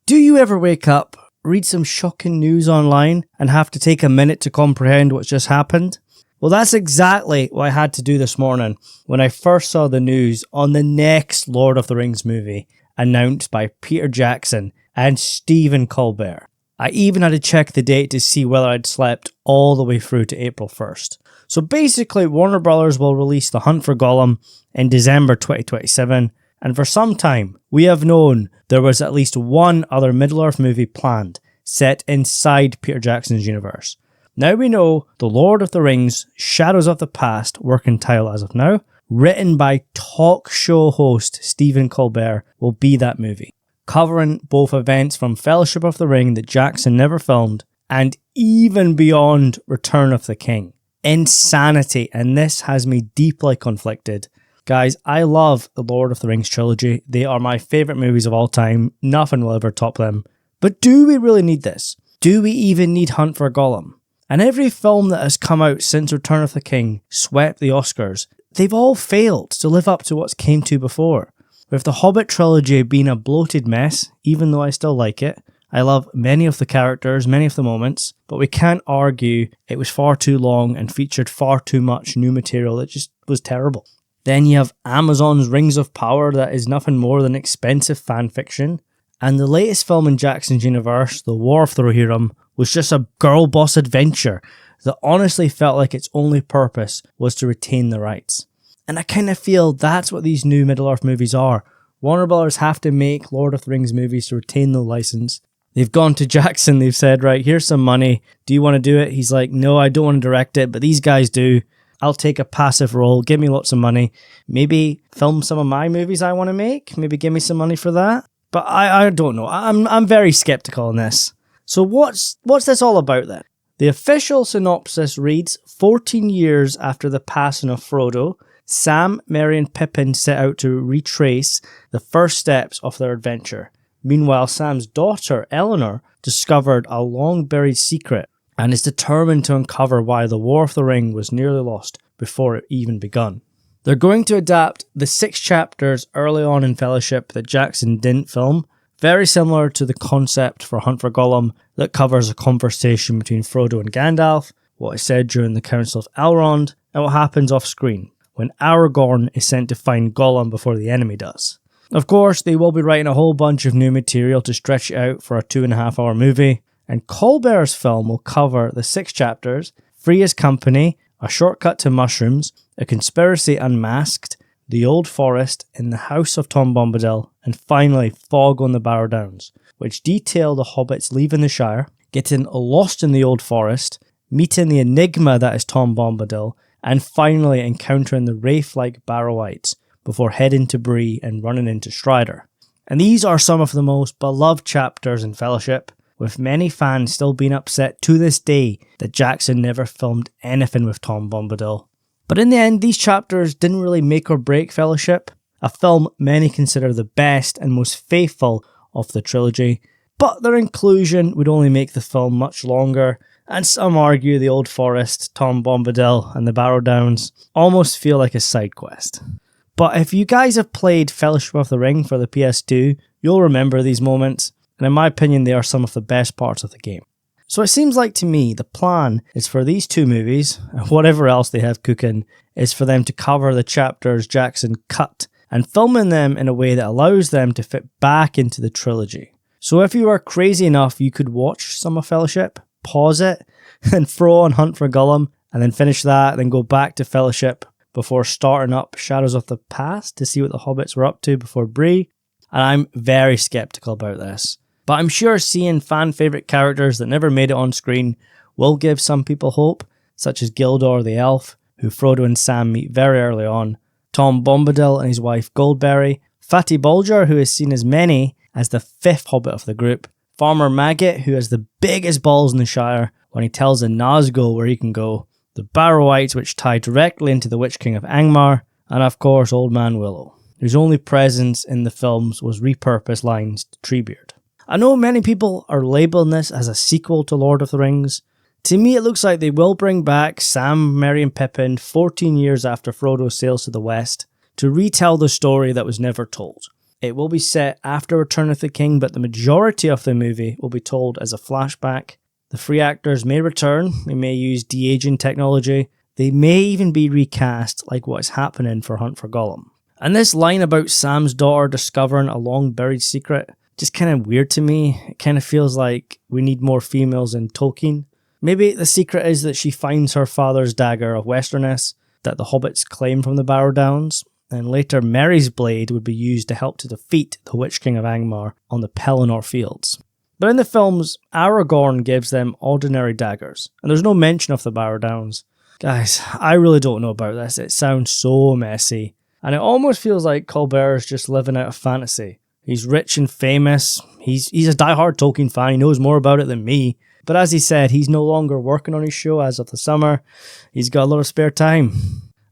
Do you ever wake up, read some shocking news online, and have to take a minute to comprehend what's just happened? Well, that's exactly what I had to do this morning when I first saw the news on the next Lord of the Rings movie announced by Peter Jackson and Stephen Colbert. I even had to check the date to see whether I'd slept all the way through to April 1st. So basically, Warner Brothers will release The Hunt for Gollum in December 2027, and for some time, we have known there was at least one other Middle-earth movie planned, set inside Peter Jackson's universe. Now we know The Lord of the Rings, Shadows of the Past, working title as of now, written by talk show host Stephen Colbert, will be that movie, covering both events from Fellowship of the Ring that Jackson never filmed, and even beyond Return of the King. Insanity, and this has me deeply conflicted. Guys, I love the Lord of the Rings trilogy. They are my favourite movies of all time. Nothing will ever top them. But do we really need this? Do we even need Hunt for Gollum? And every film that has come out since Return of the King swept the Oscars. They've all failed to live up to what came to before. With the Hobbit trilogy being a bloated mess, even though I still like it, I love many of the characters, many of the moments, but we can't argue it was far too long and featured far too much new material that just was terrible. Then you have Amazon's Rings of Power that is nothing more than expensive fan fiction. And the latest film in Jackson's universe, The War of the Rohirrim, was just a girl boss adventure that honestly felt like its only purpose was to retain the rights. And I kind of feel that's what these new Middle-earth movies are. Warner Brothers have to make Lord of the Rings movies to retain the license. They've gone to Jackson, they've said, right, here's some money. Do you want to do it? He's like, no, I don't want to direct it, but these guys do. I'll take a passive role, give me lots of money. Maybe film some of my movies I want to make. Maybe give me some money for that. But I don't know. I'm very skeptical on this. So what's this all about then? The official synopsis reads, 14 years after the passing of Frodo, Sam, Merry and Pippin set out to retrace the first steps of their adventure. Meanwhile, Sam's daughter, Eleanor, discovered a long-buried secret and is determined to uncover why the War of the Ring was nearly lost before it even begun. They're going to adapt the 6 chapters early on in Fellowship that Jackson didn't film, very similar to the concept for Hunt for Gollum that covers a conversation between Frodo and Gandalf, what is said during the Council of Elrond, and what happens off-screen when Aragorn is sent to find Gollum before the enemy does. Of course, they will be writing a whole bunch of new material to stretch it out for a 2.5-hour movie, and Colbert's film will cover the 6 chapters, Free as Company, A Shortcut to Mushrooms, A Conspiracy Unmasked, The Old Forest, In the House of Tom Bombadil, and finally Fog on the Barrow Downs, which detail the hobbits leaving the Shire, getting lost in the Old Forest, meeting the enigma that is Tom Bombadil, and finally encountering the wraith-like Barrowites before heading to Bree and running into Strider. And these are some of the most beloved chapters in Fellowship, with many fans still being upset to this day that Jackson never filmed anything with Tom Bombadil. But in the end, these chapters didn't really make or break Fellowship, a film many consider the best and most faithful of the trilogy, but their inclusion would only make the film much longer, and some argue the Old Forest, Tom Bombadil, and the Barrow Downs almost feel like a side quest. But if you guys have played Fellowship of the Ring for the PS2, you'll remember these moments, and in my opinion they are some of the best parts of the game. So it seems like to me the plan is for these 2 movies, and whatever else they have cooking, is for them to cover the chapters Jackson cut, and filming them in a way that allows them to fit back into the trilogy. So if you are crazy enough, you could watch some of Fellowship, pause it, and throw on Hunt for Gollum, and then finish that, then go back to Fellowship before starting up Shadows of the Past to see what the hobbits were up to before Bree. And I'm very skeptical about this. But I'm sure seeing fan favourite characters that never made it on screen will give some people hope, such as Gildor the Elf, who Frodo and Sam meet very early on, Tom Bombadil and his wife Goldberry, Fatty Bolger, who is seen as many as the 5th hobbit of the group, Farmer Maggot, who has the biggest balls in the Shire when he tells the Nazgul where he can go, the Barrowites, which tie directly into the Witch King of Angmar, and of course Old Man Willow, whose only presence in the films was repurposed lines to Treebeard. I know many people are labelling this as a sequel to Lord of the Rings. To me it looks like they will bring back Sam, Merry and Pippin 14 years after Frodo sails to the west to retell the story that was never told. It will be set after Return of the King, but the majority of the movie will be told as a flashback. The three actors may return, they may use de-aging technology, they may even be recast like what is happening for Hunt for Gollum. And this line about Sam's daughter discovering a long-buried secret, just kind of weird to me. It kind of feels like we need more females in Tolkien. Maybe the secret is that she finds her father's dagger of Westerness that the hobbits claim from the Barrow Downs, and later Merry's blade would be used to help to defeat the Witch King of Angmar on the Pelennor Fields. But in the films, Aragorn gives them ordinary daggers, and there's no mention of the Barrow Downs. Guys, I really don't know about this. It sounds so messy, and it almost feels like Colbert is just living out a fantasy. He's rich and famous, he's a diehard Tolkien fan, he knows more about it than me, but as he said, he's no longer working on his show as of the summer. He's got a lot of spare time.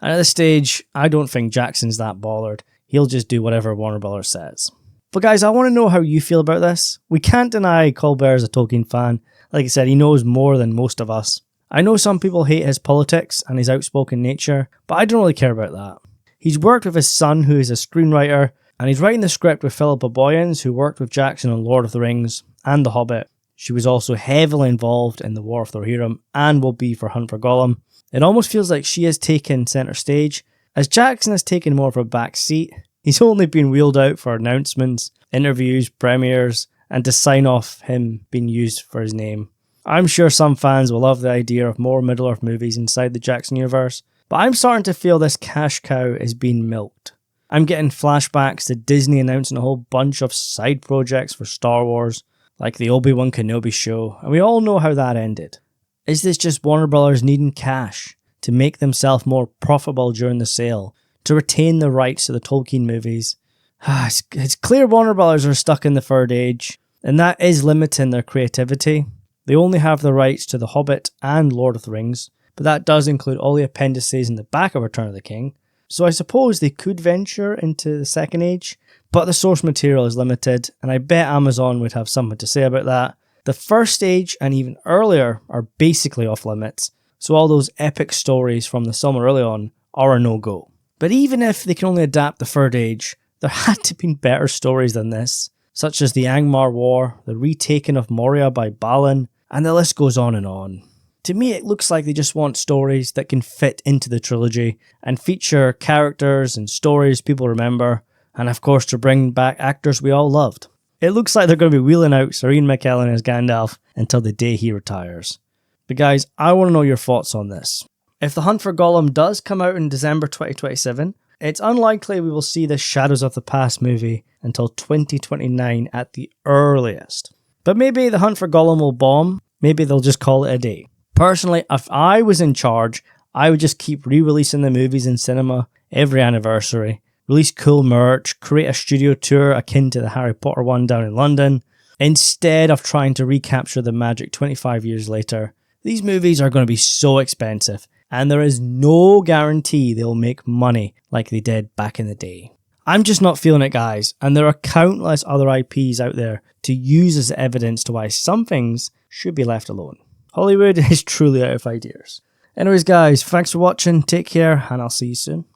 And at this stage, I don't think Jackson's that bothered. He'll just do whatever Warner Bros. Says. But guys, I want to know how you feel about this. We can't deny Colbert is a Tolkien fan. Like I said, he knows more than most of us. I know some people hate his politics and his outspoken nature, but I don't really care about that. He's worked with his son, who is a screenwriter, and he's writing the script with Philippa Boyens, who worked with Jackson on Lord of the Rings and The Hobbit. She was also heavily involved in the War of the Rohirrim and will be for Hunt for Gollum. It almost feels like she has taken centre stage, as Jackson has taken more of a back seat. He's only been wheeled out for announcements, interviews, premieres, and to sign off him being used for his name. I'm sure some fans will love the idea of more Middle-earth movies inside the Jackson universe, but I'm starting to feel this cash cow is being milked. I'm getting flashbacks to Disney announcing a whole bunch of side projects for Star Wars, like the Obi-Wan Kenobi show, and we all know how that ended. Is this just Warner Bros. Needing cash to make themselves more profitable during the sale, to retain the rights to the Tolkien movies? It's clear Warner Bros. Are stuck in the third age, and that is limiting their creativity. They only have the rights to The Hobbit and Lord of the Rings, but that does include all the appendices in the back of Return of the King. So I suppose they could venture into the second age, but the source material is limited, and I bet Amazon would have something to say about that. The first age and even earlier are basically off limits, so all those epic stories from the Silmarillion are a no-go. But even if they can only adapt the third age, there had to be better stories than this, such as the Angmar War, the retaking of Moria by Balin, and the list goes on and on. To me, it looks like they just want stories that can fit into the trilogy and feature characters and stories people remember, and of course to bring back actors we all loved. It looks like they're going to be wheeling out Sir Ian McKellen as Gandalf until the day he retires. But guys, I want to know your thoughts on this. If The Hunt for Gollum does come out in December 2027, it's unlikely we will see the Shadows of the Past movie until 2029 at the earliest. But maybe The Hunt for Gollum will bomb, maybe they'll just call it a day. Personally, if I was in charge, I would just keep re-releasing the movies in cinema every anniversary, release cool merch, create a studio tour akin to the Harry Potter one down in London, instead of trying to recapture the magic 25 years later. These movies are going to be so expensive, and there is no guarantee they'll make money like they did back in the day. I'm just not feeling it, guys, and there are countless other IPs out there to use as evidence to why some things should be left alone. Hollywood is truly out of ideas. Anyways, guys, thanks for watching, take care, and I'll see you soon.